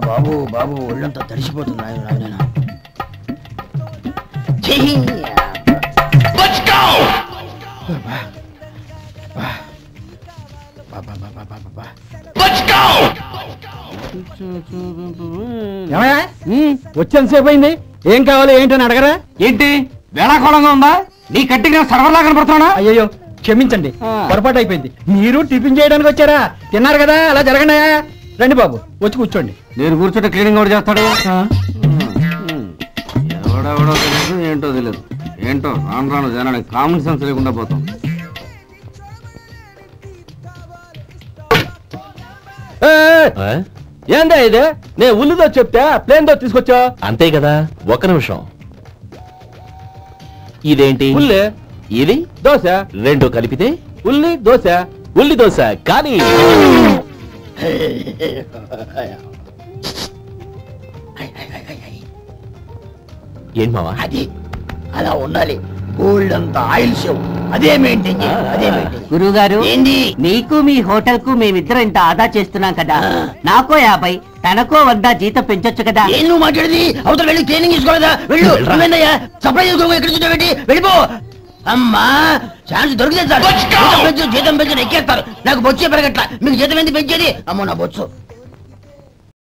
బాబు బాబు ఒళ్ళంతా తడిసిపోతుంది నాయన. వచ్చేంతసేపు అయింది, ఏం కావాలి ఏంటని అడగరా? ఏంటి వేళాకోళంగా ఉందా? నీ కట్టిగా సర్వర్లా కనపడుతున్నా? అయ్యో క్షమించండి, పొరపాటు అయిపోయింది. మీరు టిఫిన్ చేయడానికి వచ్చారా? తిన్నారు కదా, అలా జరగండి. రండి బాబు, వచ్చి కూర్చోండి. నేను కూర్చుంటే క్లీనింగ్ కూడా చేస్తాడు. ఎవడెవడో తెలియదు, ఏంటో తెలియదు. ఏంటో రాను రాను జనానికి కామన్ సెన్స్ లేకుండా పోతాం. ఏందా ఇది? నేను ఉల్లిదో చెప్తే ప్లేన్ దో తీసుకొచ్చా అంతే కదా. ఒక నిమిషం, ఇదేంటి? ఉల్లి. ఇది దోశ. రెండు కలిపితే ఉల్లి దోశ. ఉల్లి దోశ కానీ ఏం మావా అది అలా ఉండాలి. గోల్డ్ అంత ఆయిల్ షో అదే మెయింటైన్ చేయాలి. అదే మెయింటైన్. గురువు గారు, ఏంది? నీకు మీ హోటల్ కు మేమిద్దరం ఇంత ఆదా చేస్తున్నాం కదా, నాకో 50 తనకో 100 జీతం పెంచొచ్చు కదా. ఏం నువ్వు మాట్లాడేది? అవతల వెళ్ళి ట్రైనింగ్ తీసుకోలేదా? వెళ్ళు. సప్లై చేసుకో, ఎక్కడ చూసాబెట్టి వెళ్ళిపో. అమ్మా ఛాన్స్ దొరికితే చాలు. జీతం పెంచు ఎక్కేస్తారు. నాకు బొచ్చే పెరగట్ల. మీకు జీతం ఎందుకు పెంచేది? అమ్మో నా బొచ్చు.